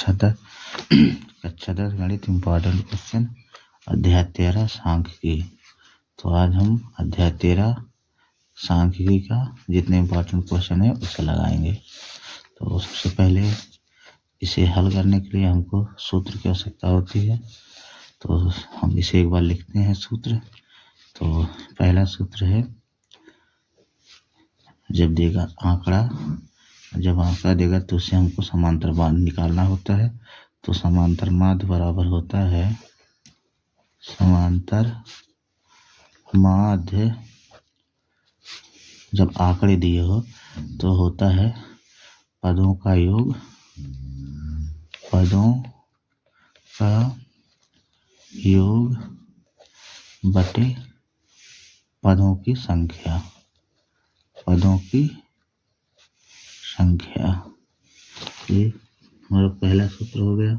कक्षा 10 गणित important question अध्याय 13 सांख्यिकी। तो आज हम अध्याय 13 सांख्यिकी का जितने इम्पोर्टेंट क्वेश्चन है उसे लगाएंगे। तो सबसे पहले इसे हल करने के लिए हमको सूत्र की आवश्यकता होती है। तो हम इसे एक बार लिखते हैं सूत्र। तो पहला सूत्र है, जब आंकड़ा देगा तो उससे हमको समांतर माध्य निकालना होता है। तो समांतर माध्य बराबर होता है समांतर माध्य जब आंकड़े दिए हो तो होता है पदों का योग बटे पदों की संख्या। ये हमारा पहला सूत्र हो गया।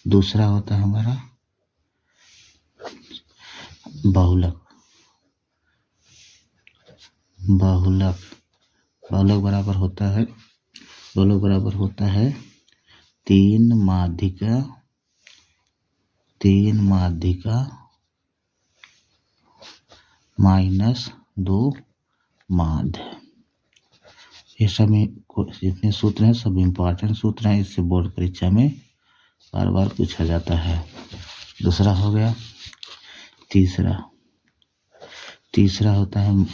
दूसरा होता है हमारा बहुलक बराबर होता है 3 माध्यिका माइनस 2 माध्य। ये सब जितने सूत्र हैं सब इम्पोर्टेंट सूत्र हैं। इससे बोर्ड परीक्षा में बार बार पूछा जाता है। दूसरा हो गया। तीसरा होता है,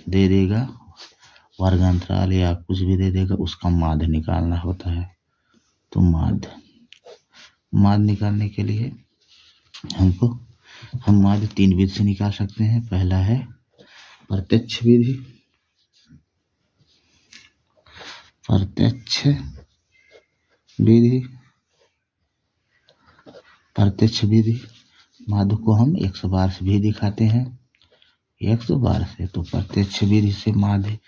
दे देगा वर्गांतराल या कुछ भी दे देगा, उसका माध्य निकालना होता है। तो माध्य निकालने के लिए हम माध्य 3 विधि से निकाल सकते हैं। पहला है प्रत्यक्ष विधि माध्य को हम 100 बार से भी दिखाते हैं। 100 बार से तो प्रत्यक्ष विधि से माध्य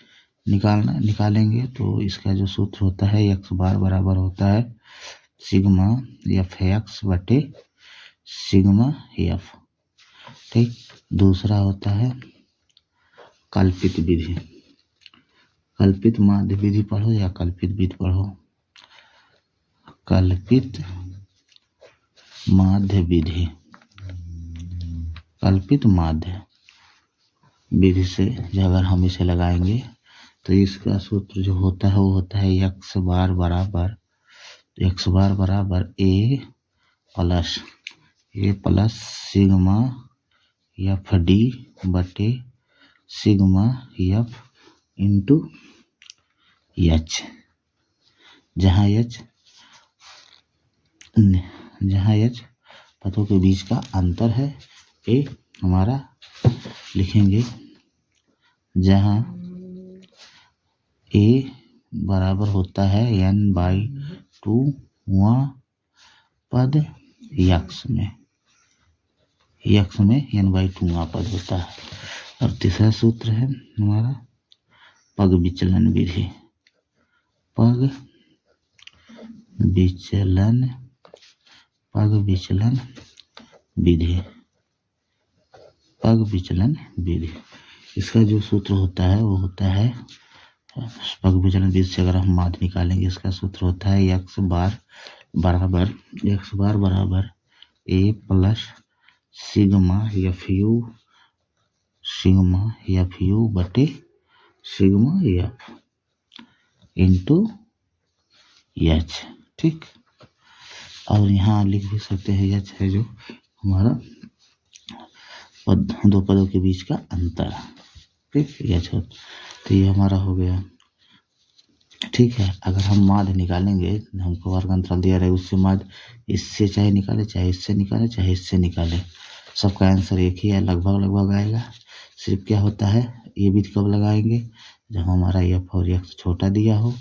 निकालेंगे तो इसका जो सूत्र होता है 100 बार बराबर होता है सिग्मा एफ एक्स बटे सिग्मा एफ। ठीक। दूसरा होता है कल्पित माध्य विधि पढ़ो या कल्पित विधि पढ़ो। कल्पित माध्य विधि से अगर हम इसे लगाएंगे तो इसका सूत्र जो होता है वो होता है x बार बराबर a plus sigma F D बटे सिग्मा एफ इंटू एच, जहाँ एच पदों के बीच का अंतर है। ए हमारा लिखेंगे जहाँ ए बराबर होता है n/2 पद यक्स में n/2 पद होता है। और तीसरा सूत्र है हमारा पग विचलन विधि। पग विचलन विधि इसका जो सूत्र होता है वो होता है, पग विचलन विधि से अगर हम माध्य निकालेंगे इसका सूत्र होता है x बार बराबर a plus sigma F you बटे सिग्मा एफ इंटू एच। ठीक। और यहाँ लिख भी सकते हैं एच है जो हमारा दो पदों के बीच का अंतर। ठीक। एच हो तो ये हमारा हो गया। ठीक है। अगर हम माध्य निकालेंगे, हमको वर्गांतराल दिया रहे उससे माध्य इससे चाहे निकाले चाहे इससे निकाले सबका आंसर एक ही है, लगभग आएगा। सिर्फ क्या होता है, ये विधि कब लगाएंगे जब हमारा एफ और एक्स छोटा दिया हो।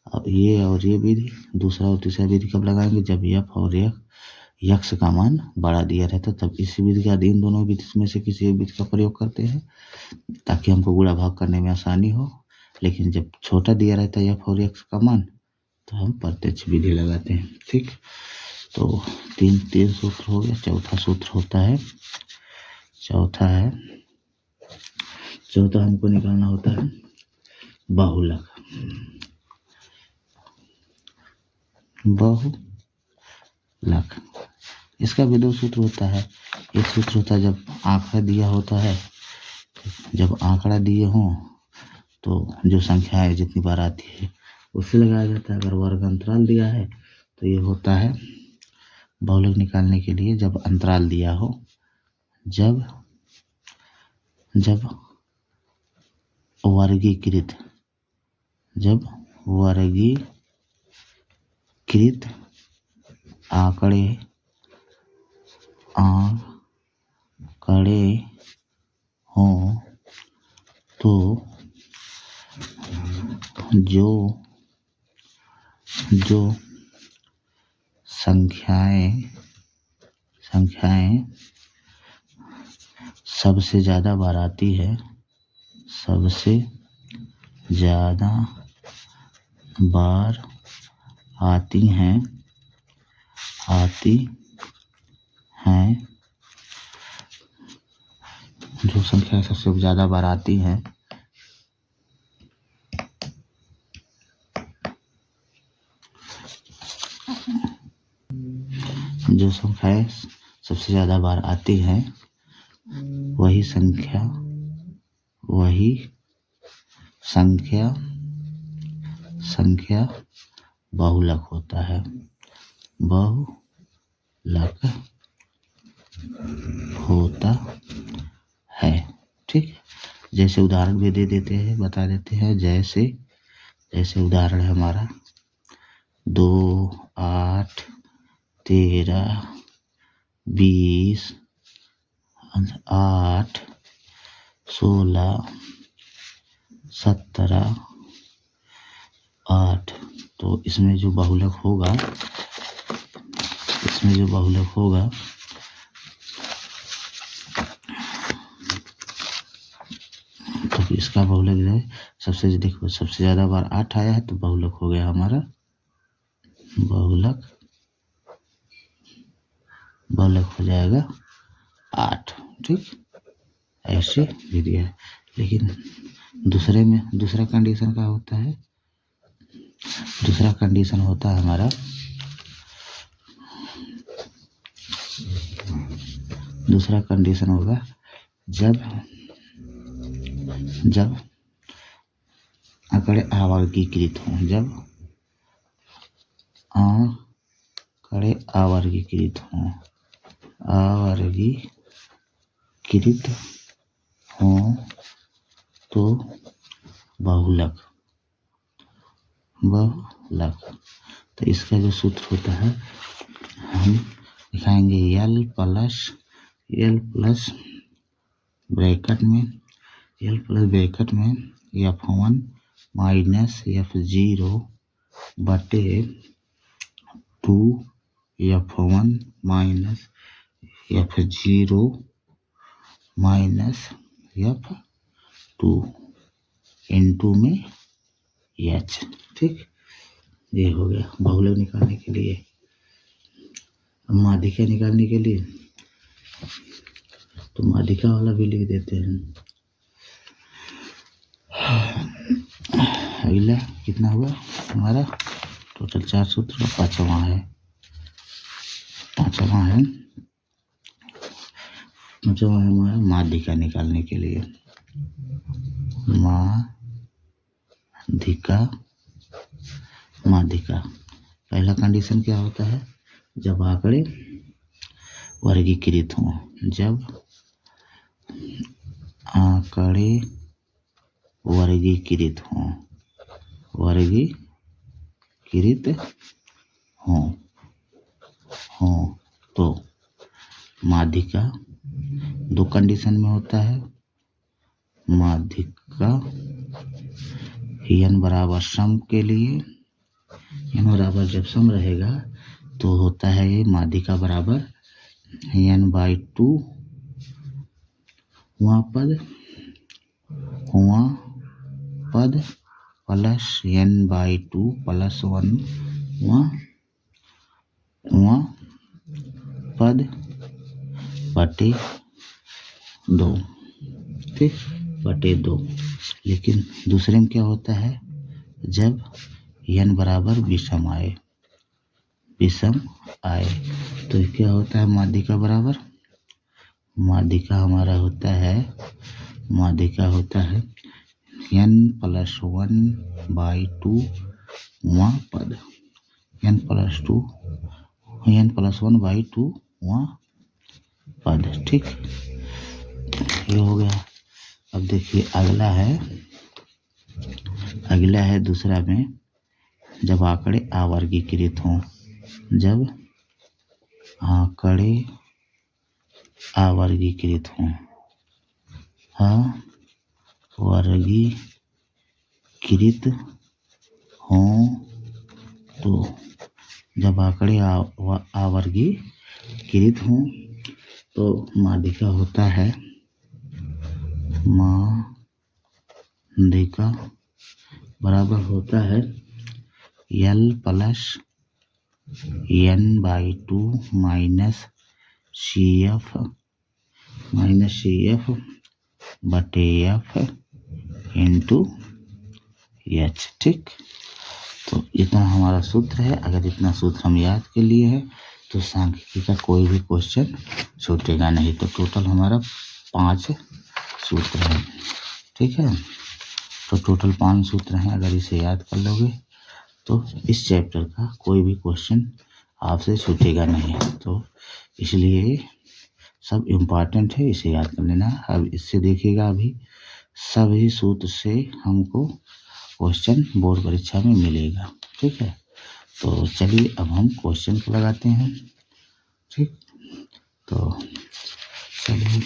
और ये विधि दूसरा और तीसरा विधि कब लगाएंगे जब एफ और एक्स का मान बड़ा दिया रहता, तब इस विधि का इन दोनों विधि में से किसी एक विधि का प्रयोग करते हैं ताकि हमको गुणा भाग करने में आसानी हो। लेकिन जब छोटा दिया रहता है एफ और एक्स का मान तो हम प्रत्यक्ष विधि लगाते हैं। ठीक। तो तीन सूत्र हो गया। चौथा सूत्र होता है, चौथा हमको निकालना होता है बहुलक। बहुलक। इसका भी दो सूत्र होता है। एक सूत्र होता है जब आंकड़ा दिया होता है, जब आंकड़ा दिए हों तो जो संख्याएं जितनी बार आती है उससे लगाया जाता है। अगर वर्ग अंतराल दिया है तो ये होता है बहुलक निकालने के लिए जब अंतराल दिया हो, जब वर्गीकृत आंकड़े हों तो जो संख्याएं सबसे ज्यादा बार आती है, सबसे ज्यादा बार आती हैं, जो संख्याएं सबसे ज्यादा बार आती हैं जो संख्याएं सबसे ज्यादा बार आती हैं वही संख्या बहुलक होता है। बहुलक होता है। ठीक, जैसे उदाहरण भी दे देते हैं, बता देते हैं। जैसे उदाहरण है हमारा 2, 8, 13, 20, 8, 16, 17, 8। तो इसमें जो बहुलक होगा तो इसका बहुलक जो है सबसे ज्यादा बार 8 आया है तो बहुलक हो गया हमारा, बहुलक हो जाएगा 8। ठीक, ऐसे भी दिया है। लेकिन दूसरा कंडीशन क्या होता है? दूसरा कंडीशन होता है हमारा होगा जब आंकड़े अवर्गीकृत हों, तो बहुलक। तो इसका जो सूत्र होता है हम लिखाएंगे L प्लस ब्रैकेट में F1 माइनस F0 बटे 2 F1 minus F0 minus F2 N2 में H। ठीक, ये हो गया बहुलक निकालने के लिए। माध्यिका निकालने के लिए तो माध्यिका वाला भी लिख देते हैं। अगला कितना हुआ हमारा? टोटल 4 सूत्र, पांचवा है हमारा माध्यिका निकालने के लिए। माध्यिका पहला कंडीशन क्या होता है? जब आंकड़े वर्गीकृत हों, तो माध्यिका दो कंडीशन में होता है। माध्यिका n बराबर सम के लिए, n बराबर जब सम रहेगा तो होता है ये माध्यिका बराबर n/2 वहाँ पद प्लस n/2 प्लस 1 वहाँ पद बटे 2। ठीक, बटे 2। लेकिन दूसरे में क्या होता है? जब n बराबर विषम आए, विषम आए। तो ये क्या होता है माध्यिका बराबर, माध्यिका हमारा होता है, माध्यिका होता है n+1/2 पद, n+1/2 पद। ठीक, ये हो गया। अब देखिए अगला है दूसरा में, जब आंकड़े अवर्गीकृत हों, जब आंकड़े अवर्गीकृत हों, अवर्गीकृत हों, तो जब आंकड़े अवर्गीकृत हों तो माध्यिका होता है, माध्यिका बराबर होता है L+n/2 CF/F इंटू H। ठीक, तो इतना हमारा सूत्र है। अगर इतना सूत्र हम याद के लिए है तो सांख्यिकी का कोई भी क्वेश्चन छूटेगा नहीं। तो टोटल हमारा 5 सूत्र है। ठीक है, तो टोटल 5 सूत्र हैं। अगर इसे याद कर लोगे तो इस चैप्टर का कोई भी क्वेश्चन आपसे छूटेगा नहीं। तो इसलिए सब इम्पॉर्टेंट है, इसे याद कर लेना। अब इससे देखिएगा, अभी सभी सूत्र से हमको क्वेश्चन बोर्ड परीक्षा में मिलेगा। ठीक है, तो चलिए अब हम क्वेश्चन को लगाते हैं। ठीक, तो चलिए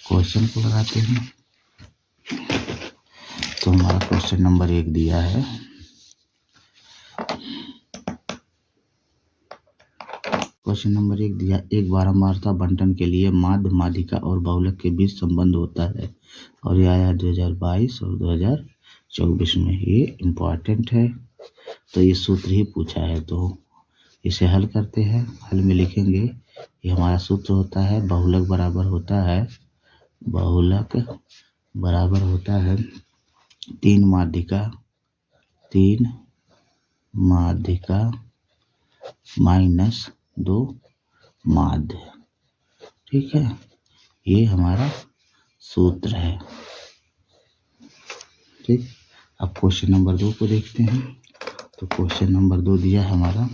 क्वेश्चन को लगाते हैं। तो हमारा क्वेश्चन नंबर 1 दिया है, क्वेश्चन नंबर 1 दिया, एक बारंबारता बंटन के लिए माध्य, माध्यिका और बहुलक के बीच संबंध होता है, और यह आया 2022 और 2024 में। ये इम्पॉर्टेंट है, तो ये सूत्र ही पूछा है। तो इसे हल करते हैं। हल में लिखेंगे, ये हमारा सूत्र होता है, बहुलक बराबर होता है 3 माध्यिका -2 माध्य। ठीक है, ये हमारा सूत्र है। ठीक, अब क्वेश्चन नंबर 2 को देखते हैं। तो क्वेश्चन नंबर 2 दिया है हमारा,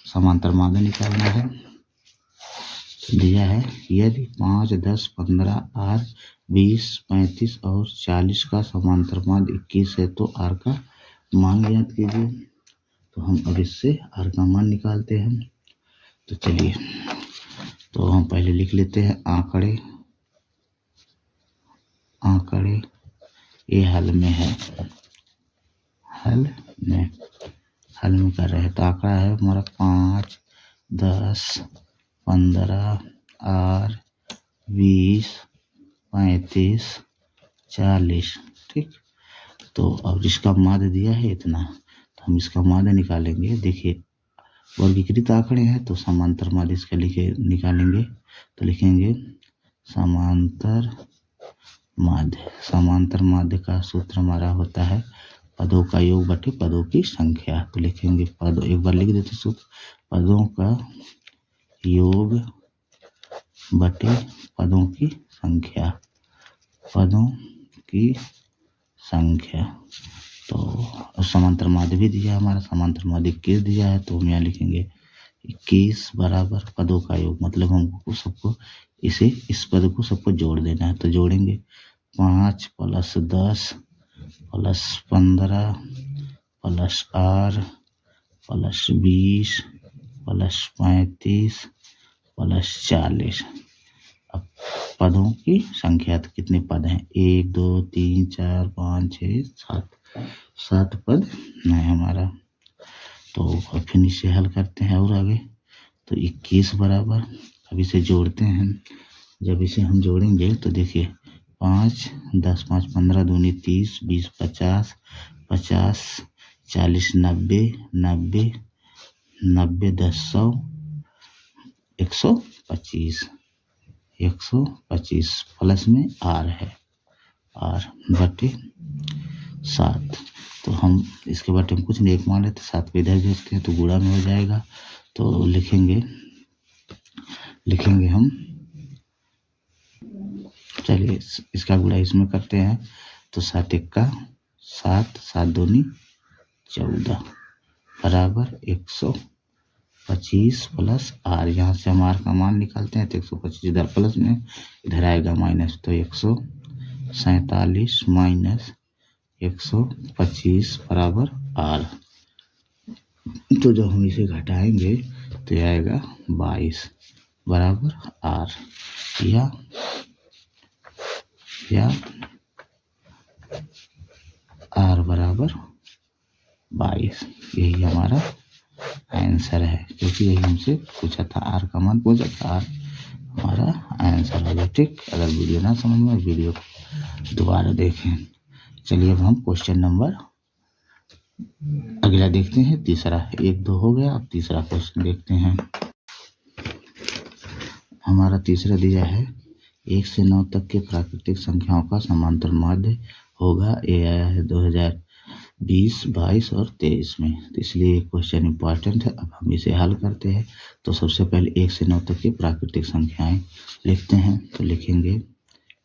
समांतर माध्य निकालना है। दिया है, यदि 5, 10, 15, R 20, 35 और 40 का समांतर माध्य 21 है तो R का मान ज्ञात कीजिए। तो हम अब इससे R का मान निकालते हैं। तो चलिए, तो हम पहले लिख लेते हैं आंकड़े। ये हल में है, हल में कर रहे हैं। तो आंकड़ा है हमारा 5, 10, 15, R 20, 35, 40। ठीक, तो अब इसका माध्य दिया है इतना, तो हम इसका माध्य निकालेंगे। देखिए, वर्गीकृत आंकड़े हैं तो समांतर माध्य इसका निकालेंगे। तो लिखेंगे समांतर माध्य का सूत्र हमारा होता है पदों का योग बटे पदों की संख्या। तो लिखेंगे पद, एक बार लिख देते सूत्र, पदों का योग बटे पदों की संख्या। तो समांतर माध्य भी दिया हमारा, समांतर माध्य 21 दिया है। तो हम यहाँ लिखेंगे 21 बराबर पदों का योग, मतलब हमको सबको इस पद को सबको जोड़ देना है। तो जोड़ेंगे 5 + 10 + 15 + R + 20 + 35 + 40। अब पदों की संख्या, तो कितने पद हैं? 1, 2, 3, 4, 5, 6, 7 पद है हमारा। तो फिर इसे हल करते हैं और आगे। तो 21 बराबर, अब इसे जोड़ते हैं। जब इसे हम जोड़ेंगे तो देखिए 5, 10, 5, 15 दूनी 30, 20, 50, 50, 40, 90, 90, 90, 10, 100, 125, 125 प्लस में R है, R बटे 7। तो हम इसके बाद हम कुछ नहीं, एक मान लेते, 7 को इधर भेजते हैं तो गुणा में हो जाएगा। तो लिखेंगे हम, चलिए इसका गुणा इसमें करते हैं। तो 7 1 7, 7 2 14 बराबर 125 प्लस R। यहाँ से हम R का मान निकालते हैं तो 125 इधर प्लस में, इधर आएगा माइनस, तो 147 माइनस 125 बराबर R। तो जब हम इसे घटाएंगे तो यह आएगा 22 बराबर R, या R बराबर 22। यही हमारा आंसर है, क्योंकि यही हमसे पूछा था, R का मान पूछा था, R हमारा आंसर होगा। ठीक, अगर वीडियो ना समझ में, वीडियो को दोबारा देखें। चलिए अब हम क्वेश्चन नंबर अगला देखते हैं, तीसरा। 1 2 हो गया, अब तीसरा क्वेश्चन देखते हैं। हमारा तीसरा दिया है 1 से 9 तक के प्राकृतिक संख्याओं का समांतर माध्य होगा। ये आया है 2020, 22 और 23 में, तो इसलिए क्वेश्चन इंपॉर्टेंट है। अब हम इसे हल करते हैं। तो सबसे पहले 1 से 9 तक की प्राकृतिक संख्याएं लिखते हैं। तो लिखेंगे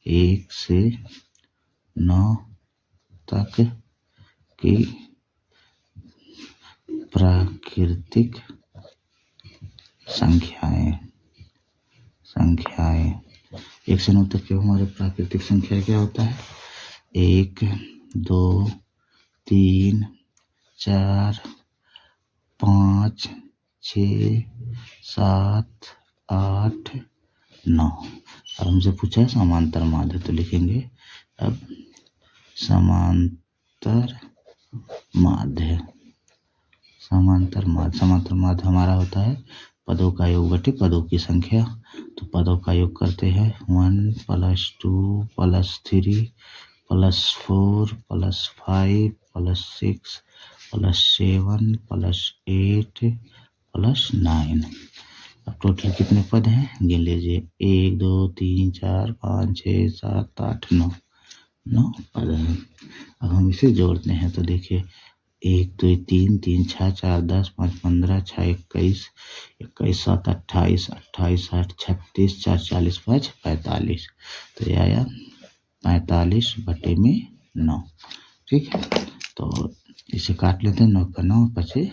1 से 9 तक की प्राकृतिक संख्याएं 1 से 9 तक के हमारे प्राकृतिक संख्या क्या होता है? 1 2 3 4 5 6 7 8 9। अब हमसे पूछा है समांतर माध्य, तो लिखेंगे अब समांतर माध्य हमारा होता है पदों का योग बटे पदों की संख्या। तो पदों का योग करते हैं 1 + 2 + 3 + 4 + 5 + 6 + 7 + 8 + 9। अब टोटल कितने पद हैं गिन लीजिए, 1 2 3 4 5 6 7 8 9 पद हैं। अब हम इसे जोड़ते हैं, तो देखिए 1 2 3 3 6 4 10 5 15 6 21 21 7 28 28 8 36 4 40 5 45। तो यह आया 45/9। ठीक है, तो इसे काट लेते हैं, 9 का 9 बचे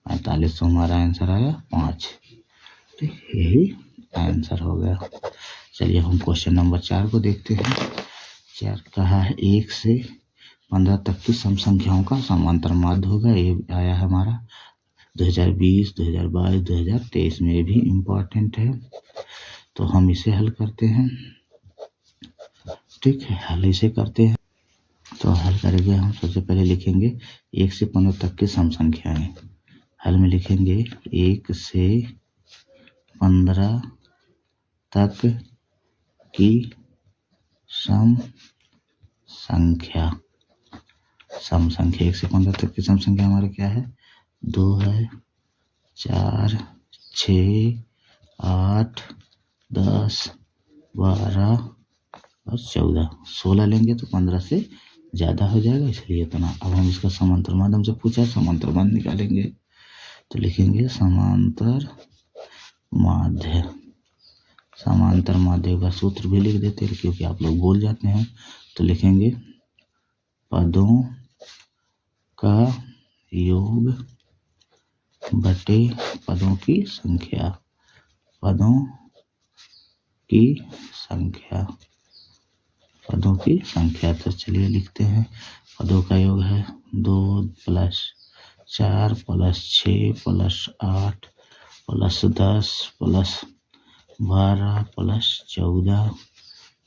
45। तो हमारा आंसर आया 5। ठीक, यही आंसर हो गया। चलिए हम क्वेश्चन नंबर 4 को देखते हैं। 4 कहा है 1 से 15 तक की सम संख्याओं का समांतर माध्य होगा। ये आया हमारा 2020, 2022, 2023 में, ये भी इम्पोर्टेंट है। तो हम इसे हल करते हैं। ठीक है, हल इसे करते हैं। तो हल करेंगे हम, सबसे पहले लिखेंगे 1 से 15 तक की सम संख्याएं। हल में लिखेंगे 1 से 15 तक की सम संख्या 1 से 15 तक की सम संख्या हमारे क्या है? 2 है, 4 6 8 10 12 और 14। 16 लेंगे तो 15 से ज़्यादा हो जाएगा, इसलिए इतना। अब हम इसका समांतर माध्य हमसे पूछा है, समांतर माध्य निकालेंगे। तो लिखेंगे समांतर माध्य का सूत्र भी लिख देते हैं, क्योंकि आप लोग भूल जाते हैं। तो लिखेंगे पदों का योग बटे पदों की संख्या। तो चलिए लिखते हैं। पदों का योग है 2 + 4 + 6 + 8 + 10 + 12 + 14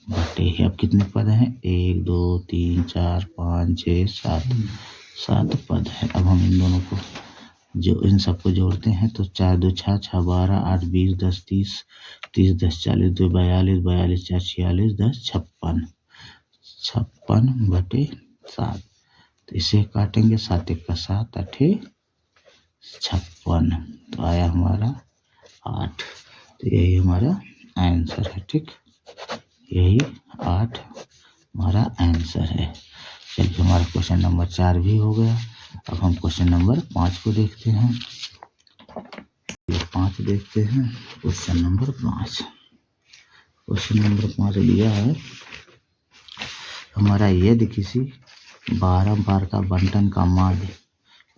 बटे, अब कितने पद हैं? 1 2 3 4 5 6 7 पद है। अब हम इन दोनों को इन सबको जोड़ते हैं। तो 4 2 6 6 12 8 20 10 30 30 10 40 2 42 42 4 46 10 56/7। तो इसे काटेंगे, 7 1 7 8 56। तो आया हमारा 8। तो यही हमारा आंसर है। ठीक, यही 8 हमारा आंसर है। चलिए हमारा क्वेश्चन नंबर 4 भी हो गया। अब हम क्वेश्चन नंबर 5 को देखते हैं। 5 देखते हैं। क्वेश्चन नंबर 5 दिया है हमारा, यदि किसी 12 बार का बंटन का माध्य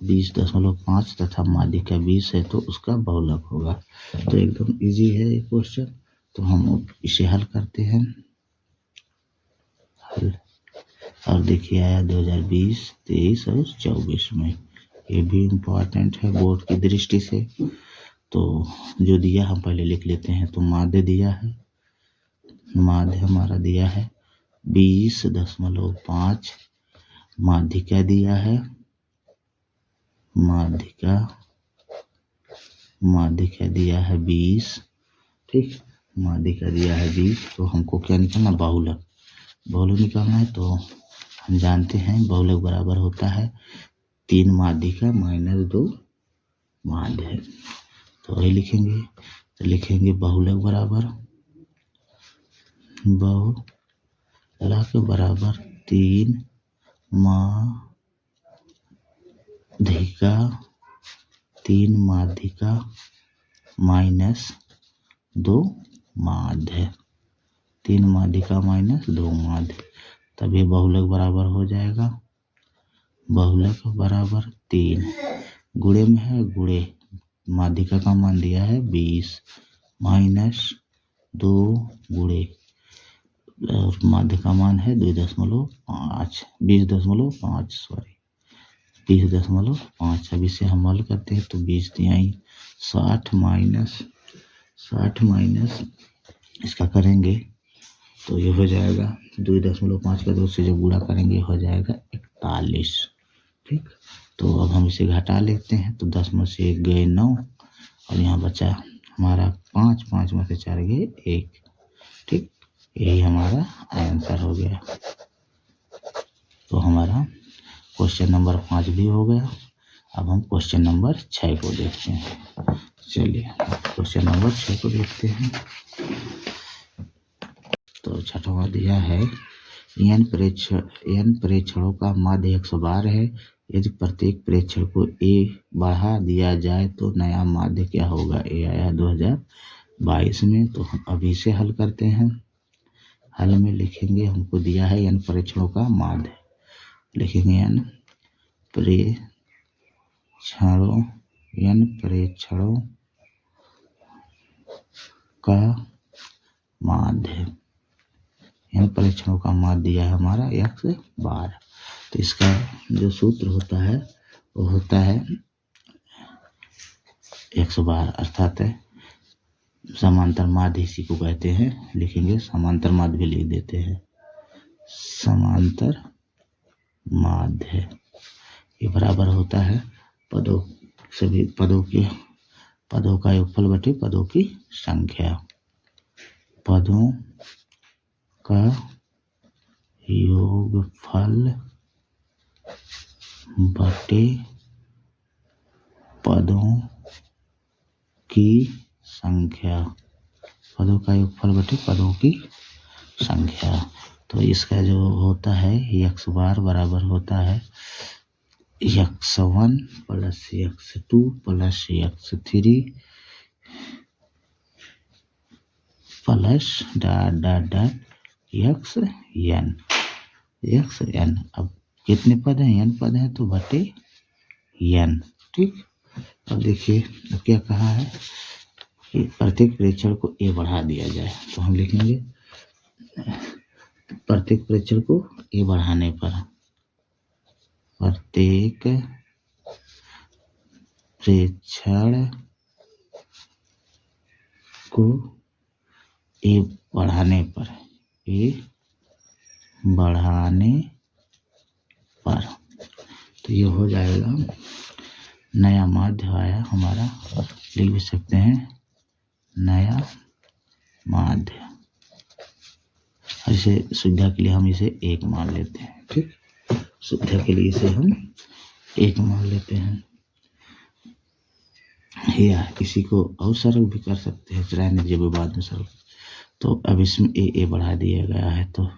20.5 तथा माध्यिका 20 है तो उसका बहुलक होगा। तो एकदम इजी है ये क्वेश्चन, तो हम इसे हल करते हैं। हल और देखिए आया 2020, 23 और 24 में। ये भी इम्पोर्टेंट है बोर्ड की दृष्टि से। तो जो दिया हम पहले लिख लेते हैं। तो माध्य दिया है, माध्य हमारा दिया है 20.5, माध्यिका दिया है, माध्यिका दिया है 20, ठीक, माध्यिका दिया है 20। तो हमको क्या निकालना, बहुलक निकालना है। तो हम जानते हैं बहुलक बराबर होता है 3 माध्यिका माइनस 2 माध्य। तो वही लिखेंगे। तो लिखेंगे बहुलक बराबर 3 माध्यिका माइनस 2 माध्य, 3 माध्यिका माइनस 2 माध्य। तभी बहुलक बराबर हो जाएगा, बहुलक बराबर 3। गुणे में है, गुणे माध्यिका का मान दिया है 20 माइनस 2 गुणे और माध्य का मान है 2.5, 20.5 सॉरी 20.5। अब इसे हम हल करते हैं। तो 20 तिहाई 60 माइनस इसका करेंगे तो ये हो जाएगा 2.5 का 2 से जब गुणा करेंगे हो जाएगा 41, ठीक। तो अब हम इसे घटा लेते हैं। तो 10 में से 1 गए 9 और यहाँ बचा हमारा 5 में से 4 गए 1, ठीक। यही हमारा आंसर हो गया। तो हमारा क्वेश्चन नंबर 5 भी हो गया। अब हम क्वेश्चन नंबर 6 को देखते हैं। चलिए क्वेश्चन नंबर 6 को देखते हैं। तो छठवां दिया है n प्रेक्षणों का माध्य 112 है। यदि प्रत्येक प्रेक्षण को a बढ़ा दिया जाए तो नया माध्य क्या होगा। ये आया 2022 में। तो हम अभी से हल करते हैं। हल में लिखेंगे, हमको दिया है n प्रेक्षणों का माध्य, लिखेंगे n प्रेक्षणों का माध्य, n परीक्षणों का माध्य दिया है हमारा 112। तो इसका जो सूत्र होता है वो होता है 112, अर्थात है समांतर माध्य इसी को कहते हैं। लिखेंगे समांतर माध्य भी लिख देते हैं, समांतर माध्य। ये बराबर होता है पदों, सभी पदों का योगफल बटे पदों की संख्या, पदों का योगफल बटे पदों की संख्या, पदों का योगफल बटे पदों की संख्या। तो इसका जो होता है x बार बराबर होता है x1 plus x2 plus x3 plus xn। अब कितने पद हैं, n पद हैं तो बटे n, ठीक। अब देखिए अब क्या कहा है कि प्रत्येक प्रेक्षण को a बढ़ा दिया जाए। तो हम लिखेंगे प्रत्येक प्रेक्षण को a बढ़ाने पर, प्रत्येक प्रेक्षण को a बढ़ाने पर, तो ये हो जाएगा नया माध्य आया हमारा, लिख भी सकते हैं नया माध्य। इसे सुविधा के लिए हम इसे 1 मान लेते हैं, ठीक। सुविधा के लिए इसे हम 1 मान लेते हैं, या किसी को और सरल भी कर सकते हैं, रहने दीजिए बाद में सरल। तो अब इसमें ए बढ़ा दिया गया है तो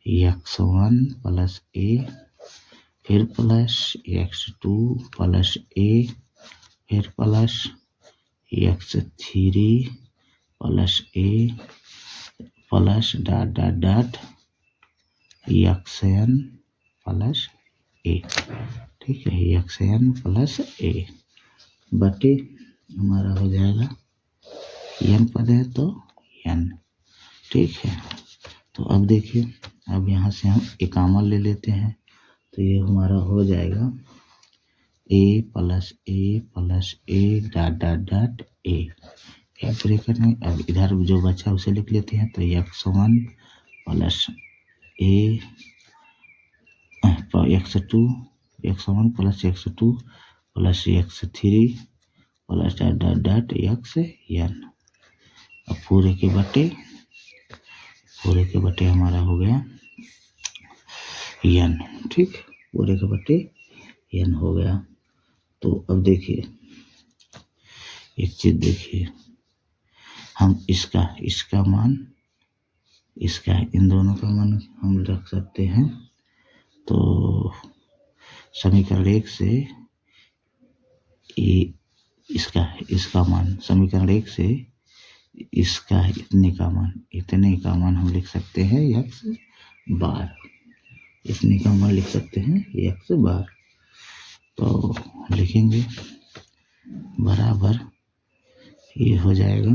x1 प्लस ए, फिर प्लस x2 प्लस ए, फिर plus x3 plus a plus dot dot dot xn plus a. ठीक है, xn प्लस ए बटे हमारा हो जाएगा n पद है तो n। ठीक है, तो अब देखिए, अब यहाँ से हम एक कॉमन ले लेते हैं तो ये हमारा हो जाएगा a plus A dot dot dot A, एक ब्रेकेट में। अब इधर जो बचा उसे लिख लेते हैं तो x1 प्लस ए x2 x1 plus x2 plus x3 plus dot dot dot xn। अब पूरे के बटे हमारा हो गया n। ठीक, पूरे के बटे n हो गया। तो अब देखिए एक चीज देखिए, हम इसका मान, इन दोनों का मान हम रख सकते हैं। तो समीकरण 1 से इसका मान, समीकरण 1 से इसका इतने का मान हम लिख सकते हैं x बार, इतने का मान लिख सकते हैं x बार। तो लिखेंगे बराबर, ये हो जाएगा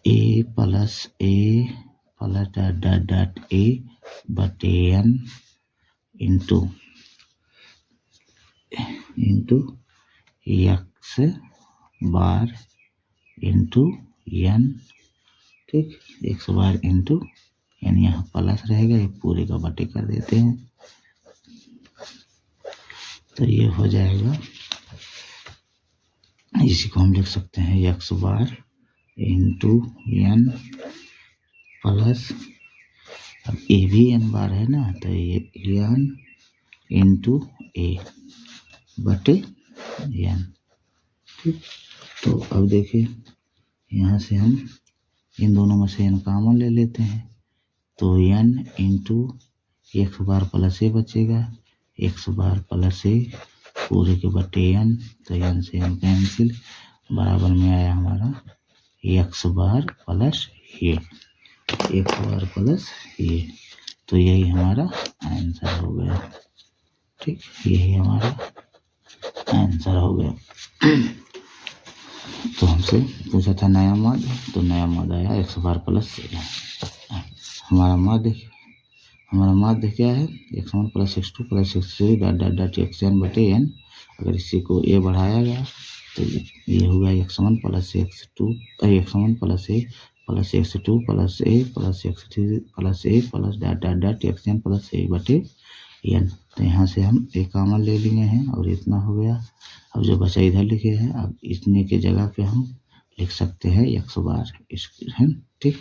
a plus dot dot dot A बटे n into x bar into n। ठीक, x बार इंटू n, यहाँ प्लस रहेगा, ये पूरे का बटे कर देते हैं तो ये हो जाएगा, इसी को हम लिख सकते हैं x bar into n plus, अब ए भी n बार है ना, तो ये n इंटू ए बटे n। ठीक, तो अब देखिए यहाँ से हम इन दोनों में से n कॉमन ले लेते हैं तो n इंटू x बार प्लस ए बचेगा, x बार प्लस ए पूरे के बटे n, तो n से n कैंसिल, बराबर में आया हमारा x बार प्लस ये, x बार प्लस ये। तो यही हमारा आंसर हो गया। ठीक, यही हमारा आंसर हो गया। तो हमसे पूछा था नया माध्य, तो नया माध्य आया x बार प्लस ए। हमारा माध्य क्या है, x1 plus x2 plus x3 dot dot dot xn बटे n। अगर इसी को a बढ़ाया गया तो ये होगा x1 plus x2 x1 plus a plus x2 plus a plus x3 plus a plus dot dot dot xn plus a बटे n। तो यहाँ से हम a कॉमन ले लिए हैं और इतना हो गया। अब जो बचा इधर लिखे हैं, अब इतने के जगह पे हम लिख सकते हैं x बार, है। ठीक,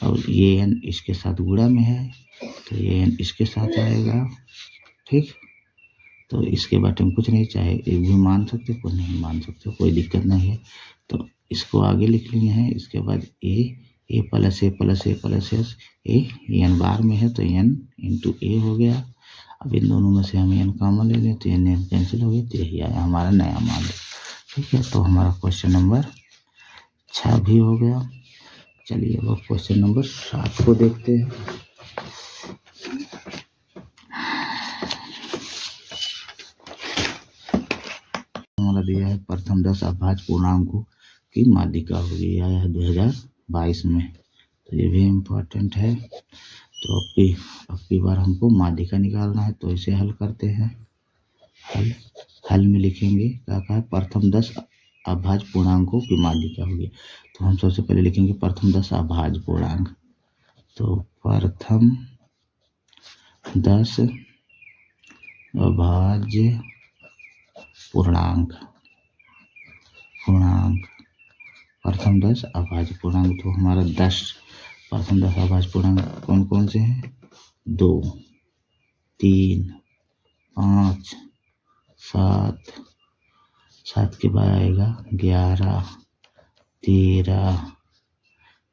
और ये n इसके साथ गुणा में है तो ये n इसके साथ आएगा। ठीक, तो इसके बारे में कुछ नहीं, चाहे एक भी मान सकते, कोई नहीं मान सकते, कोई दिक्कत नहीं है। तो इसको आगे लिख लिए हैं। इसके बाद ए plus a plus a plus S, A n बार में है तो n इंटू ए हो गया। अब इन दोनों में से हम n कॉमन ले लें तो n कैंसिल हो गया, तो यही आया हमारा नया मान। ठीक है, तो हमारा क्वेश्चन नंबर 6 भी हो गया। चलिए अब क्वेश्चन नंबर 7 को देखते हैं। हमारा दिया है प्रथम 10 अभाज्य पूर्णांकों की माध्यिका होगी, आया है 2022 में, तो ये भी इम्पोर्टेंट है। तो अब की बार हमको माध्यिका निकालना है, तो इसे हल करते हैं। हल में लिखेंगे क्या कहा है, प्रथम 10 अभाज्य पूर्णांकों की माध्यिका होगी। तो हम सबसे पहले लिखेंगे प्रथम 10 अभाज्य पूर्णांक। तो प्रथम 10 अभाज्य पूर्णांक, प्रथम 10 अभाज्य पूर्णांक। तो हमारा प्रथम 10 अभाज्य पूर्णांक कौन कौन से हैं, 2, 3, 5, 7 के बाद आएगा 11,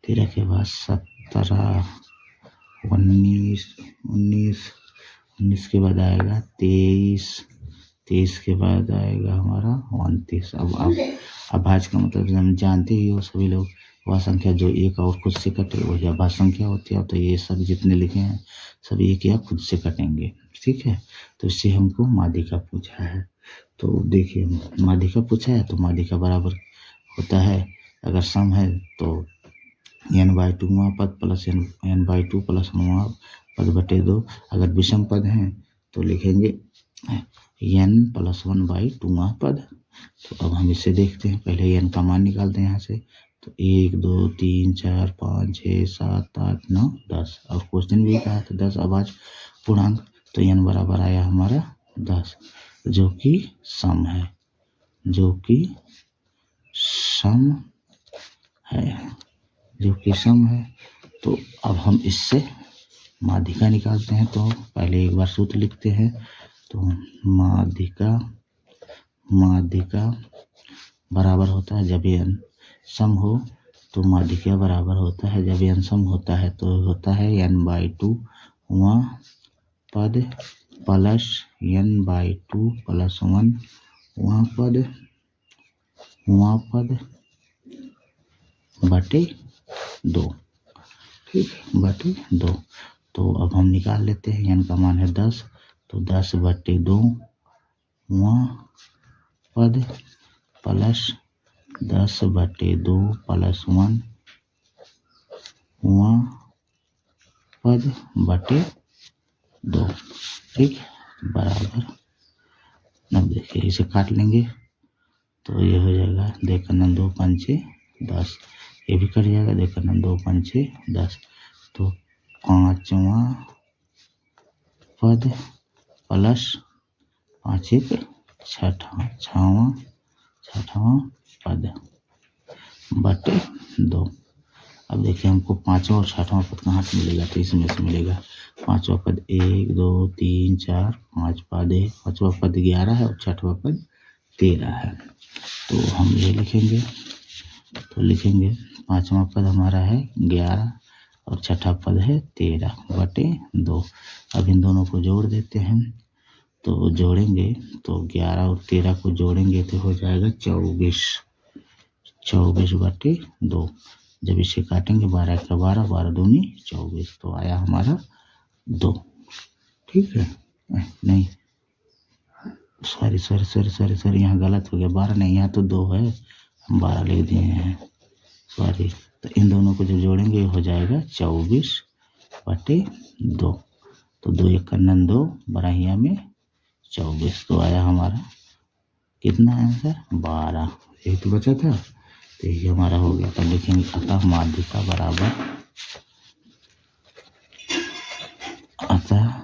13 के बाद 17, 19, 19 के बाद आएगा 23, 23 के बाद आएगा हमारा 29। अब भाज्य का मतलब हम जानते ही हो सभी लोग, वह संख्या जो एक और खुद से कटे वही अभाज्य संख्या होती है। तो ये सब जितने लिखे हैं सब एक या खुद से कटेंगे, ठीक है। तो इससे हमको माध्यिका पूछा है। तो देखिए माध्यिका पूछा है तो माध्यिका बराबर होता है, अगर सम है तो n/2वां पद प्लस n/2 प्लस 1वां पद बटे 2। अगर विषम पद हैं तो लिखेंगे n + 1/2वां पद। तो अब हम इसे देखते हैं, पहले n का मान निकालते हैं यहाँ से। तो 1 2 3 4 5 6 7 8 9 10, और क्वेश्चन भी कहा था 10 अभाज्य पूर्णांक। तो n बराबर आया हमारा 10, जो कि सम है, जो कि सम है। तो अब हम इससे माध्यिका निकालते हैं। तो पहले एक बार सूत्र लिखते हैं। तो माध्यिका बराबर होता है जब n सम हो, तो माध्यिका बराबर होता है जब n सम होता है तो होता है n/2वां पद प्लस n/2 + 1वां पद बटे 2, ठीक, बटे 2। तो अब हम निकाल लेते हैं, n का मान है 10, तो 10/2वां पद प्लस 10/2 + 1वां पद बटे 2, ठीक, बराबर। अब देखिए इसे काट लेंगे तो ये हो जाएगा, देखकर 2 5 6 10, ये भी कट जाएगा, देखकर 2 5 6 10। तो 5वां पद प्लस 5 1 6वां पद बटे 2। अब देखिए हमको 5वां और 6वां पद कहाँ से मिलेगा, तो इसमें से मिलेगा। 5वां पद 1 2 3 4 5 पद है, 5वां पद 11 है और 6वां पद 13 है। तो हम ये लिखेंगे, तो लिखेंगे 5वां पद हमारा है 11 और 6वां पद है 13 बटे 2। अब इन दोनों को जोड़ देते हैं। तो जोड़ेंगे तो 11 और 13 को जोड़ेंगे तो हो जाएगा 24 बटे 2। जब इसे काटेंगे 12 का 12, 12 दूनी 24, तो आया हमारा 2, ठीक है। नहीं सॉरी यहाँ गलत हो गया, 12 नहीं, यहाँ तो 2 है, हम 12 लिख दिए हैं, सॉरी। तो इन दोनों को जब जोड़ेंगे हो जाएगा 24 बटे 2। तो 2 1 2 12 में 24, तो आया हमारा कितना आंसर 12, यही तो बचा था। तो यही हमारा हो गया। तब लिखेंगे अतः माध्यिका बराबर, अतः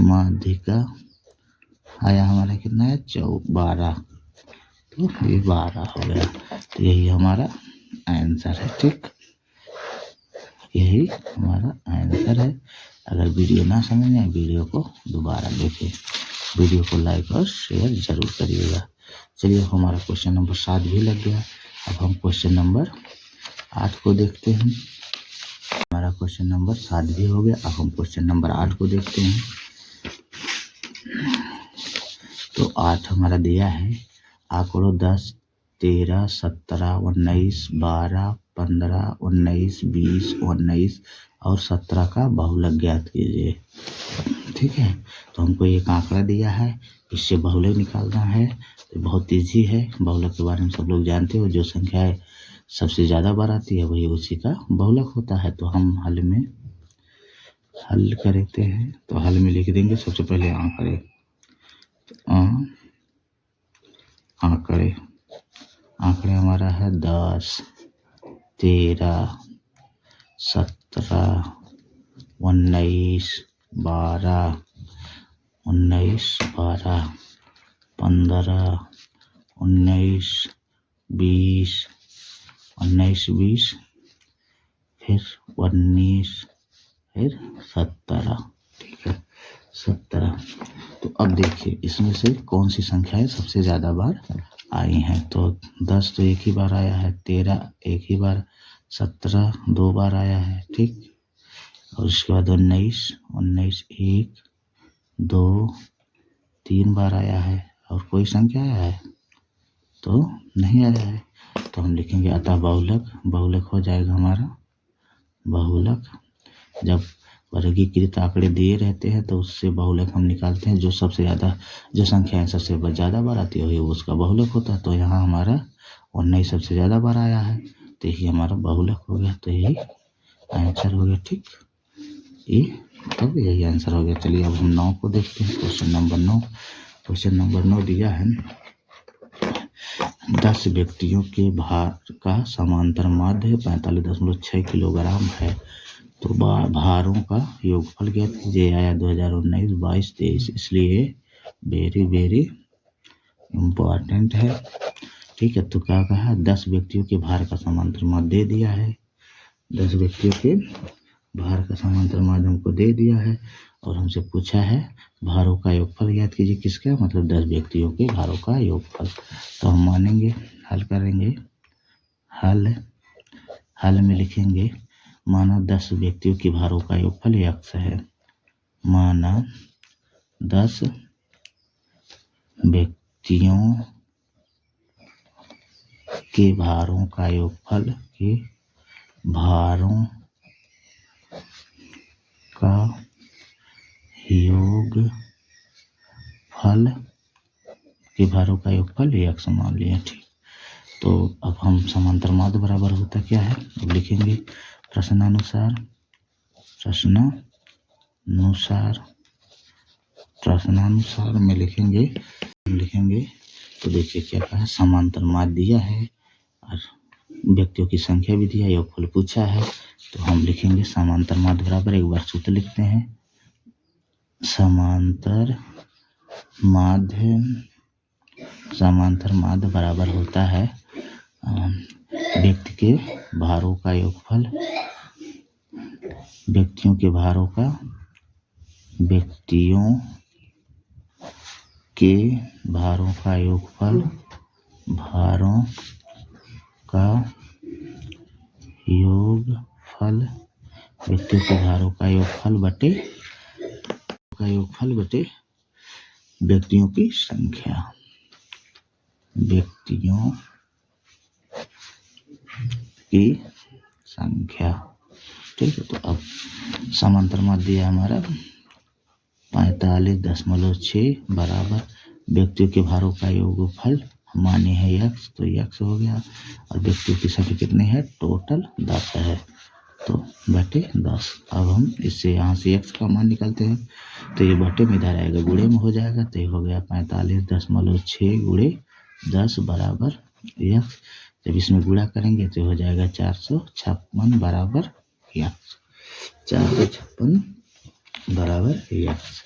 माध्यिका आया हमारा कितना है 12, तो ये 12 हो गया। तो यही हमारा आंसर है, ठीक, यही हमारा आंसर है। अगर वीडियो ना समझ में, वीडियो को दोबारा देखें, वीडियो को लाइक और शेयर जरूर करिएगा। चलिए हमारा क्वेश्चन नंबर 7 भी लग गया। अब हम क्वेश्चन नंबर 8 को देखते हैं। हमारा क्वेश्चन नंबर 7 भी हो गया। अब हम क्वेश्चन नंबर 8 को देखते हैं। तो 8 हमारा दिया है, आंकड़ों 10 13 17 19 12 15 19 20 19 और 17 का बहुलक ज्ञात कीजिए, ठीक है। तो हमको एक आंकड़ा दिया है, इससे बहुलक निकालना है। तो बहुत ईजी है, बहुलक के बारे में सब लोग जानते हो, जो संख्या सबसे ज़्यादा बार आती है वही उसी का बहुलक होता है। तो हम हल करते हैं। तो हल में लिख देंगे सबसे पहले आंकड़े हमारा है 10 13 17 19 12 19 12 15 19 20 19 20 फिर 19 फिर 17, ठीक है 17। तो अब देखिए इसमें से कौन सी संख्याएं सबसे ज़्यादा बार आई हैं। तो 10 तो एक ही बार आया है, 13 एक ही बार, 17 2 बार आया है, ठीक। और उसके बाद 19 1 2 3 बार आया है। और कोई संख्या आया है तो नहीं आया है। तो हम लिखेंगे अतः बहुलक हो जाएगा हमारा बहुलक। जब वर्गीकृत आंकड़े दिए रहते हैं तो उससे बहुलक हम निकालते हैं। जो सबसे ज़्यादा जो संख्याएं सबसे ज़्यादा बार आती है उसका बहुलक होता है। तो यहाँ हमारा 19 सबसे ज़्यादा बार आया है तो यही हमारा बहुलक हो गया। तो यही आंसर हो गया, ठीक। ये तब यही आंसर हो गया। चलिए अब हम 9 को देखते हैं। क्वेश्चन नंबर 9 दिया है 10 व्यक्तियों के भार का समांतर माध्य 45.6 किलोग्राम है। तो भारों का योगफल ज्ञात कीजिए। आया 2019 22 23, इसलिए वेरी इम्पोर्टेंट है, ठीक है। तो क्या कहा 10 व्यक्तियों के भार का समांतर माध्य दे दिया है। 10 व्यक्तियों के भार का समांतर माध्य हमको दे दिया है और हमसे पूछा है भारों का योगफल ज्ञात कीजिए। किसका मतलब 10 व्यक्तियों के भारों का योगफल। तो हम मानेंगे हल करेंगे। हल में लिखेंगे माना 10 व्यक्तियों के भारों का योगफल x है। माना 10 व्यक्तियों के भारों का योगफल भारों का योगफल x मान लिया, ठीक। तो अब हम समांतर माध्य बराबर होता क्या है अब लिखेंगे प्रश्नानुसार में लिखेंगे तो देखिए क्या कहा समांतर माध्य दिया है और व्यक्तियों की संख्या भी दिया, योगफल पूछा है। तो हम लिखेंगे समांतर माध्य बराबर, एक बार सूत्र लिखते हैं। समांतर माध्य बराबर होता है व्यक्तियों के भारों का योगफल बटे व्यक्तियों की संख्या, ठीक है। तो अब समांतर माध्य दिया हमारा 45.6 बराबर व्यक्तियों के भारों का योगफल माने है x, तो x हो गया। और व्यक्तियों की संख्या कितनी है टोटल 10 है, तो बटे 10। अब हम इससे यहाँ से x का मान निकालते हैं तो ये बटे में इधर आएगा, गुणे में हो जाएगा। तो ये हो गया 45.6 गुणे 10 बराबर x। जब इसमें गुणा करेंगे तो हो जाएगा 456 बराबर x, 456 बराबर x।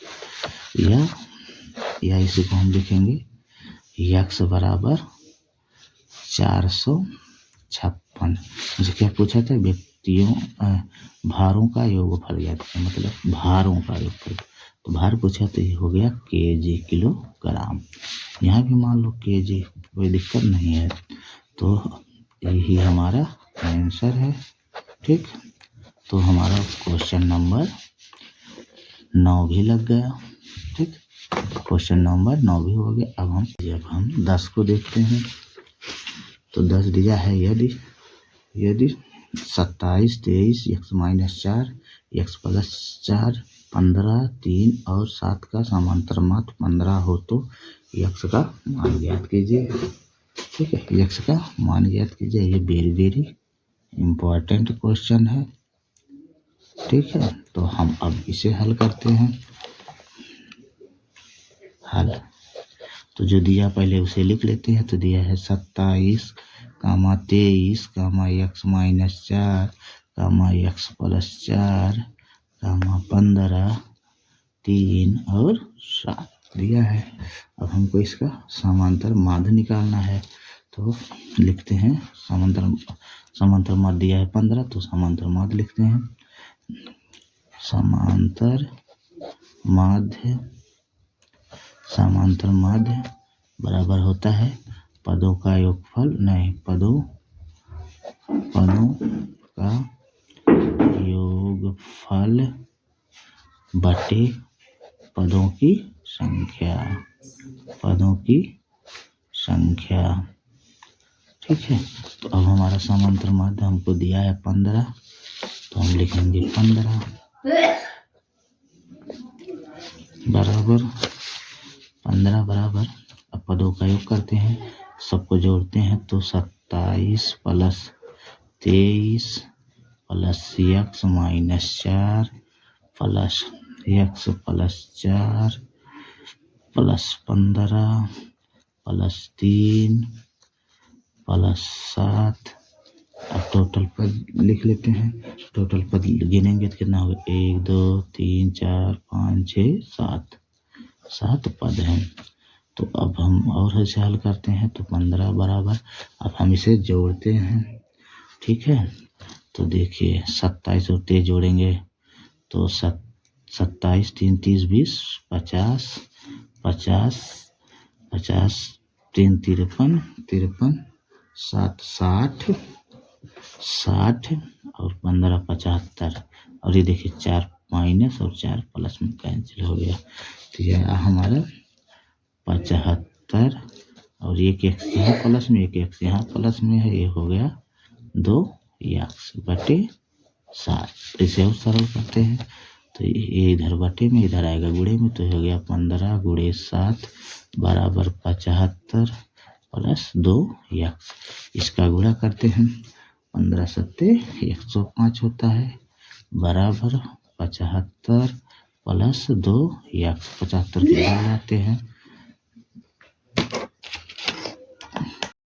या इसी को हम लिखेंगे x बराबर 456। मुझे क्या पूछा था व्यक्तियों भारों का योगफल ज्ञात करें, मतलब भारों का योगफल। तो भार पूछा तो ये हो गया केजी किलोग्राम। यहाँ भी मान लो केजी, कोई दिक्कत नहीं है। तो यही हमारा आंसर है, ठीक। तो हमारा क्वेश्चन नंबर 9 भी लग गया, ठीक। क्वेश्चन नंबर 9 भी हो गया। अब हम 10 को देखते हैं। तो 10 दिया है यदि 27 23 x-4 x + 4 15 3 और 7 का समांतर माध्य 15 हो तो x का मान ज्ञात कीजिए, ठीक है। x का मान ज्ञात कीजिए। ये वेरी इम्पोर्टेंट क्वेश्चन है, ठीक है। तो हम अब इसे हल करते हैं। तो जो दिया पहले उसे लिख लेते हैं। तो दिया है 27, 23, x - 4, x + 4, 15 3 और 7 दिया है। अब हमको इसका समांतर माध्य निकालना है। तो लिखते हैं समांतर माध्य दिया है 15, तो समांतर माध्य लिखते हैं। समांतर माध्य समांतर माध्य बराबर होता है पदों का योगफल, नहीं, पदों का योगफल बटे पदों की संख्या। ठीक है, तो अब हमारा समांतर माध्य हमको दिया है 15, तो हम लिखेंगे 15 बराबर, अब पदों का योग करते हैं, सबको जोड़ते हैं तो 27 plus 23 plus x minus 4 plus x plus 4 plus 15 plus 3 plus 7। अब टोटल पद लिख लेते हैं, टोटल पद गिनेंगे तो कितना होगा, 1 2 3 4 5 6 7 पद हैं। तो अब हम और ऐसे हल करते हैं तो 15 बराबर, अब हम इसे जोड़ते हैं। ठीक है, तो देखिए 27 और 23 जोड़ेंगे तो 27 3 30 20 50 50 50 3 53 7 60 और 15 75। और ये देखिए 4 माइनस और 4 प्लस में कैंसिल हो गया, तो यह हमारा 75 और एक x यहाँ प्लस में, एक x यहाँ प्लस में है, ये हो गया 2x बटे 7। इसे और सरल करते हैं तो ये इधर बटे में, इधर आएगा गुणे में, तो हो गया 15 गुणे 7 बराबर 75 प्लस 2x। इसका गुणा करते हैं, 15 सत्ते 105 होता है बराबर 75 प्लस 2x। 75 के इधर लाते हैं